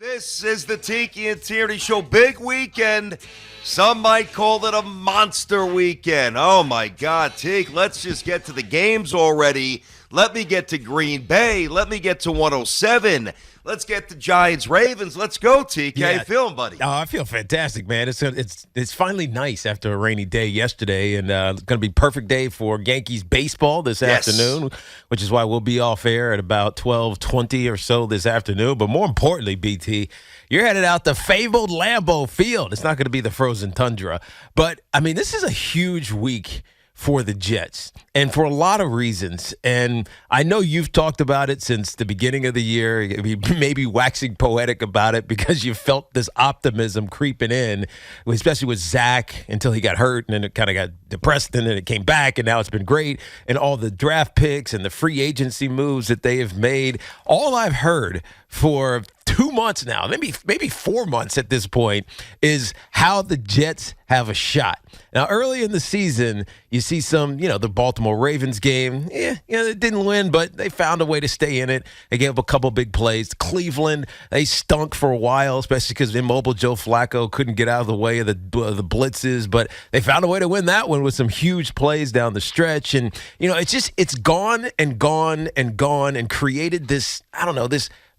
This is the Tiki and Tierney Show. Big weekend. Some might call it a monster weekend. Oh, my God, Tiki, let's just get to the games already. Let me get to Green Bay. Let me get to 107. Let's get to Giants-Ravens. Let's go, Tiki. How you feeling, buddy? Oh, I feel fantastic, man. It's finally nice after a rainy day yesterday, and it's going to be perfect day for Yankees baseball this afternoon, which is why we'll be off air at about 12:20 or so this afternoon. But more importantly, BT, you're headed out to fabled Lambeau Field. It's not going to be the frozen tundra. But, I mean, this is a huge week for the Jets, and for a lot of reasons. And I know you've talked about it since the beginning of the year, maybe waxing poetic about it because you felt this optimism creeping in, especially with Zach until he got hurt, and then it kind of got depressed, and then it came back, and now it's been great. And all the draft picks and the free agency moves that they have made. All I've heard for 2 months now, maybe 4 months at this point, is how the Jets have a shot. Now, early in the season, you see some, the Baltimore Ravens game. They didn't win, but they found a way to stay in it. They gave up a couple big plays. Cleveland, they stunk for a while, especially because immobile Joe Flacco couldn't get out of the way of the blitzes, but they found a way to win that one with some huge plays down the stretch. And, it's gone and gone and gone and created this,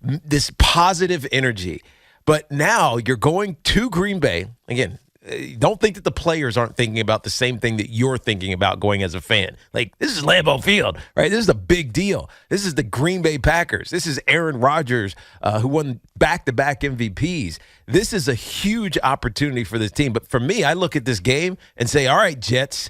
this positive energy. But now you're going to Green Bay. Again, don't think that the players aren't thinking about the same thing that you're thinking about going as a fan. Like, this is Lambeau Field, right? This is a big deal. This is the Green Bay Packers. This is Aaron Rodgers, who won back-to-back MVPs. This is a huge opportunity for this team. But for me, I look at this game and say, all right, Jets,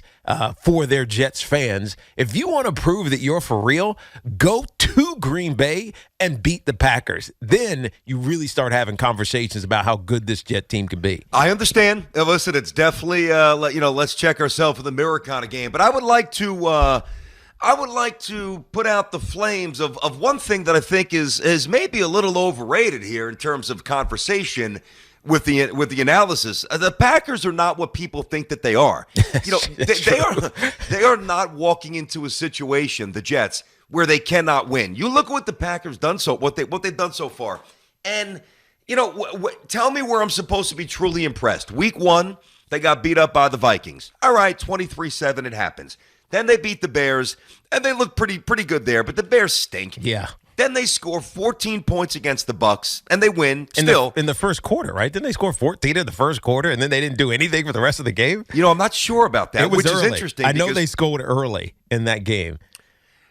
for their Jets fans, if you want to prove that you're for real, go to Green Bay and beat the Packers. Then you really start having conversations about how good this Jet team can be. I understand. Listen, it's definitely let's check ourselves in the mirror kind of game. But I would like to put out the flames of one thing that I think is maybe a little overrated here in terms of conversation with the analysis. The Packers are not what people think that they are. They are not walking into a situation, the Jets, where they cannot win. You look at what the Packers done what they've done so far, and tell me where I'm supposed to be truly impressed. Week 1, they got beat up by the Vikings. All right, 23-7, it happens. Then they beat the Bears, and they look pretty good there, but the Bears stink. Yeah. Then they score 14 points against the Bucs, and they win still. In the first quarter, right? Didn't they score 14 in the first quarter, and then they didn't do anything for the rest of the game? I'm not sure about that, which early. is interesting. I know they scored early in that game.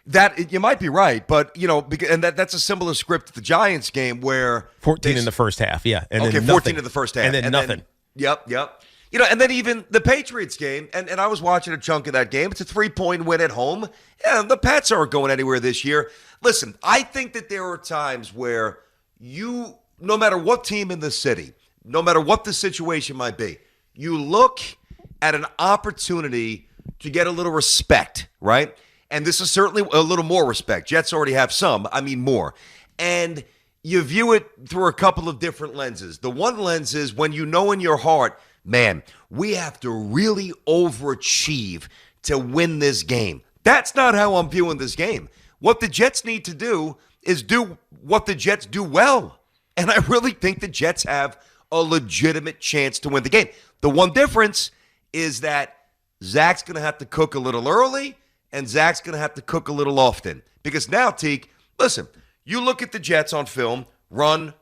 That you might be right, but that's a similar script to the Giants game where 14 in the first half, yeah. And then 14 in the first half. And then nothing. Yep. And then even the Patriots game, and I was watching a chunk of that game. It's a 3-point win at home. Yeah, the Pats aren't going anywhere this year. Listen, I think that there are times where no matter what team in the city, no matter what the situation might be, you look at an opportunity to get a little respect, right? And this is certainly a little more respect. Jets already have some, more. And you view it through a couple of different lenses. The one lens is when you know in your heart, man, we have to really overachieve to win this game. That's not how I'm viewing this game. What the Jets need to do is do what the Jets do well. And I really think the Jets have a legitimate chance to win the game. The one difference is that Zach's going to have to cook a little early, and Zach's going to have to cook a little often. Because now, Teak, listen, you look at the Jets on film, run,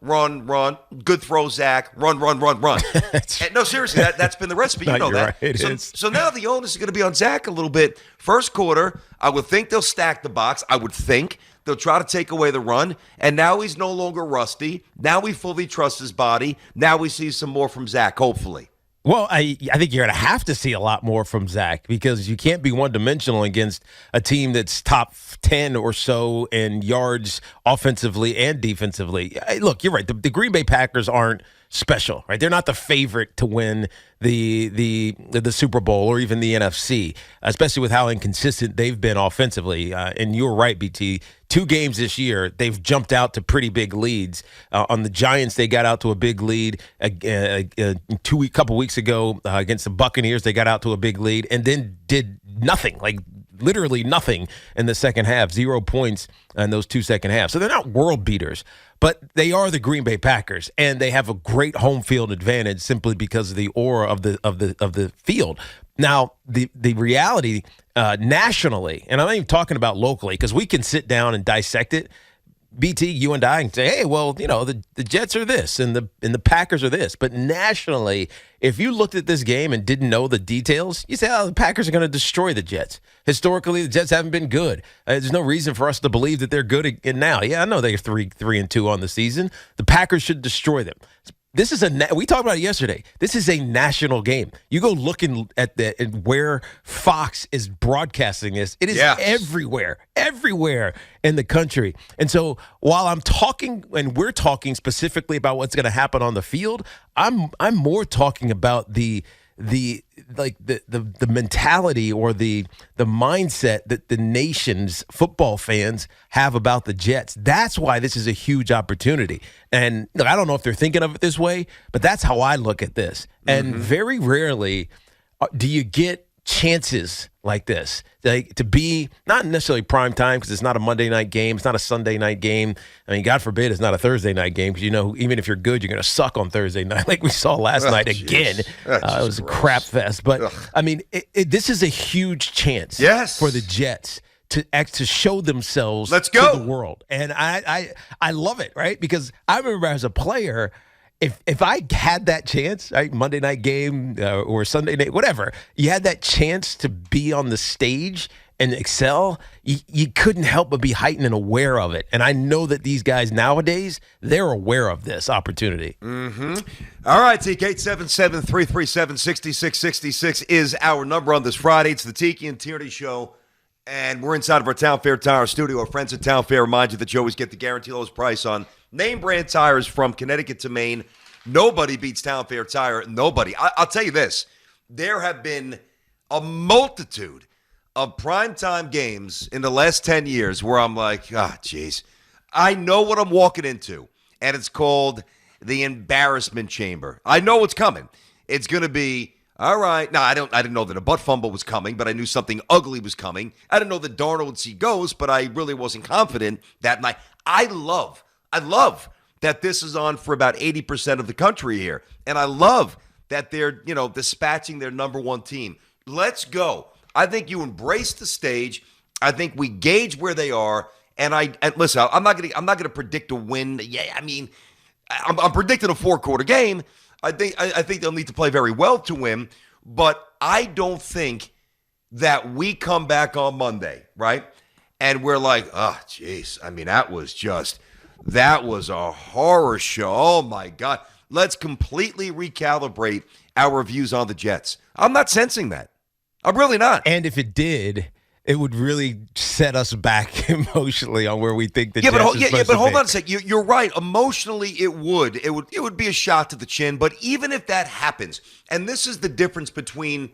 good throw, Zach, run. And no, seriously, that's been the recipe. You know that. Right, so now the onus is going to be on Zach a little bit. First quarter, I would think they'll stack the box. I would think they'll try to take away the run. And now he's no longer rusty. Now we fully trust his body. Now we see some more from Zach, hopefully. Well, I think you're going to have to see a lot more from Zach because you can't be one-dimensional against a team that's top 10 or so in yards offensively and defensively. Look, you're right. The Green Bay Packers aren't special, right? They're not the favorite to win the Super Bowl or even the NFC, especially with how inconsistent they've been offensively. And you're right, BT. 2 games this year, they've jumped out to pretty big leads. On the Giants, they got out to a big lead. Couple weeks ago against the Buccaneers, they got out to a big lead and then did nothing. Like literally nothing in the second half, 0 points in those 2 second halves. So they're not world beaters, but they are the Green Bay Packers, and they have a great home field advantage simply because of the aura of the field. Now, the reality nationally, and I'm not even talking about locally, because we can sit down and dissect it. BT, you and I can say, hey, well, the Jets are this and the Packers are this. But nationally, if you looked at this game and didn't know the details, you say, the Packers are going to destroy the Jets. Historically, the Jets haven't been good. There's no reason for us to believe that they're good again now. Yeah, I know they're 3-2 on the season. The Packers should destroy them. This is we talked about it yesterday. This is a national game. You go looking at where Fox is broadcasting this. It is everywhere in the country. And so while I'm talking and we're talking specifically about what's going to happen on the field, I'm more talking about the mentality or the mindset that the nation's football fans have about the Jets. That's why this is a huge opportunity. And look, I don't know if they're thinking of it this way, but that's how I look at this. And very rarely do you get chances like this, like to be not necessarily prime time, because it's not a Monday night game, it's not a Sunday night game. I mean, God forbid it's not a Thursday night game, because even if you're good, you're going to suck on Thursday night, like we saw last night again. It was a crap fest. But I mean, this is a huge chance for the Jets to show themselves to the world, and I love it, right? Because I remember as a player, If I had that chance, right, Monday night game or Sunday night, whatever, you had that chance to be on the stage and excel, you couldn't help but be heightened and aware of it. And I know that these guys nowadays, they're aware of this opportunity. All right, Tiki, 877-337-6666 is our number on this Friday. It's the Tiki and Tierney Show, and we're inside of our Town Fair Tire studio. Our friends at Town Fair remind you that you always get the guaranteed lowest price on name brand tires from Connecticut to Maine. Nobody beats Town Fair Tire. Nobody. I'll tell you this. There have been a multitude of primetime games in the last 10 years where I'm like, geez, I know what I'm walking into. And it's called the embarrassment chamber. I know what's coming. It's going to be, all right. Now, I didn't know that a butt fumble was coming, but I knew something ugly was coming. I didn't know that Darnold would see ghosts, but I really wasn't confident that night. I love that this is on for about 80% of the country here. And I love that they're, dispatching their number one team. Let's go. I think you embrace the stage. I think we gauge where they are. And listen, I'm not gonna predict a win. Yeah, I mean, I'm predicting a 4-quarter game. I think they'll need to play very well to win. But I don't think that we come back on Monday, right? And we're like, geez, I mean, that was a horror show. Oh, my God. Let's completely recalibrate our views on the Jets. I'm not sensing that. I'm really not. And if it did, it would really set us back emotionally on where we think the Jets are supposed to be. But hold on a second. You're right. Emotionally, it would be a shot to the chin. But even if that happens, and this is the difference between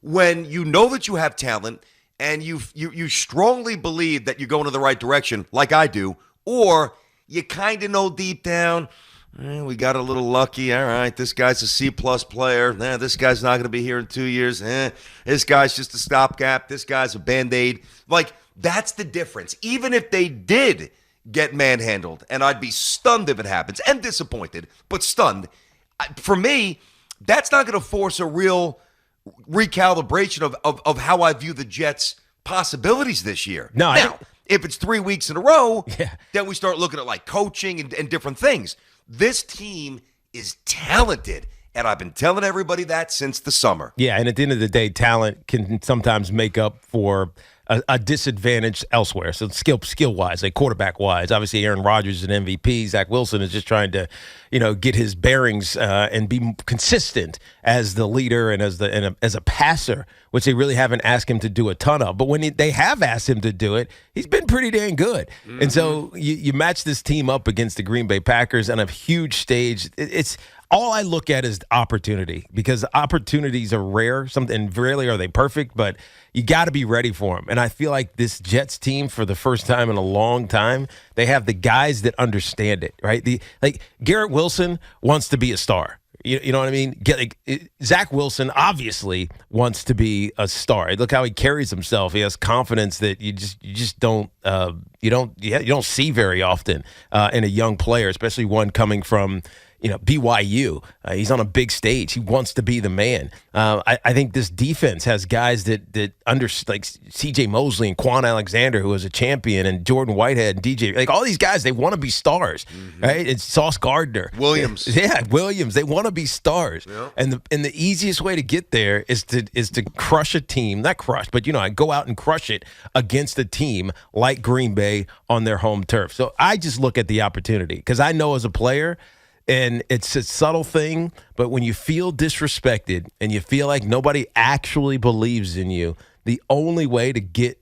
when you know that you have talent and you strongly believe that you're going in the right direction, like I do, or you kind of know deep down, we got a little lucky. All right, this guy's a C-plus player. This guy's not going to be here in 2 years. This guy's just a stopgap. This guy's a Band-Aid. Like, that's the difference. Even if they did get manhandled, and I'd be stunned if it happens, and disappointed, but stunned. For me, that's not going to force a real recalibration of how I view the Jets' possibilities this year. Now, if it's 3 weeks in a row, then we start looking at like coaching and different things. This team is talented, and I've been telling everybody that since the summer. Yeah, and at the end of the day, talent can sometimes make up for a disadvantage elsewhere. So skill-wise, like quarterback-wise, obviously Aaron Rodgers is an MVP. Zach Wilson is just trying to, get his bearings and be consistent as the leader and as a passer, which they really haven't asked him to do a ton of. But when they have asked him to do it, he's been pretty dang good. Mm-hmm. And so you match this team up against the Green Bay Packers on a huge stage. It's all I look at is opportunity, because opportunities are rare. And rarely are they perfect, but you got to be ready for them. And I feel like this Jets team, for the first time in a long time, they have the guys that understand it, right? Like Garrett Wilson wants to be a star. You know what I mean? Zach Wilson obviously wants to be a star. Look how he carries himself. He has confidence that you just don't see very often in a young player, especially one coming from BYU. He's on a big stage. He wants to be the man. I think this defense has guys that like C.J. Mosley and Quan Alexander, who was a champion, and Jordan Whitehead and DJ. Like all these guys, they want to be stars, right? It's Sauce Gardner, Williams. Williams. They want to be stars, and the easiest way to get there is to crush a team, not crush, but go out and crush it against a team like Green Bay on their home turf. So I just look at the opportunity because I know as a player. And it's a subtle thing, but when you feel disrespected and you feel like nobody actually believes in you, the only way to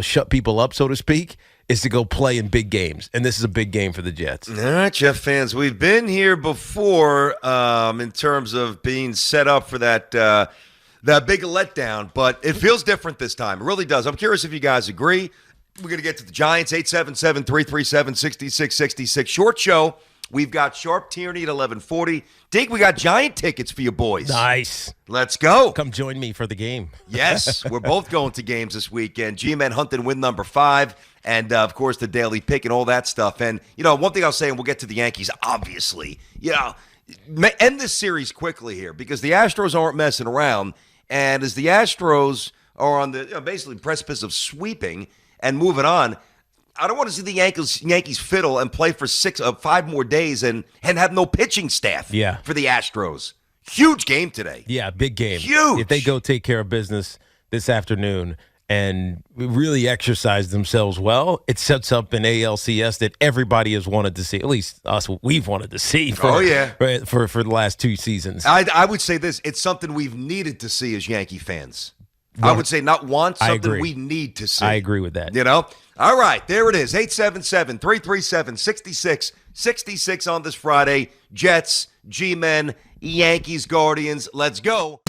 shut people up, so to speak, is to go play in big games. And this is a big game for the Jets. All right, Jeff fans, we've been here before in terms of being set up for that big letdown, but it feels different this time. It really does. I'm curious if you guys agree. We're going to get to the Giants, 877-337-6666. Short show. We've got Sharp Tierney at 11:40. Dink, we got Giant tickets for you boys. Nice. Let's go. Come join me for the game. Yes, we're both going to games this weekend. G-Men hunting win number 5, and, of course, the daily pick and all that stuff. And, one thing I'll say, and we'll get to the Yankees, obviously, end this series quickly here because the Astros aren't messing around. And as the Astros are on the basically precipice of sweeping and moving on, I don't want to see the Yankees fiddle and play for 5 more days and have no pitching staff for the Astros. Huge game today. Yeah, big game. Huge. If they go take care of business this afternoon and really exercise themselves well, it sets up an ALCS that everybody has wanted to see, at least us, we've wanted to see for the last 2 seasons. I would say this, it's something we've needed to see as Yankee fans. I would say not want, something we need to see. I agree with that. All right, there it is. 877-337-6666 on this Friday. Jets, G-Men, Yankees, Guardians. Let's go.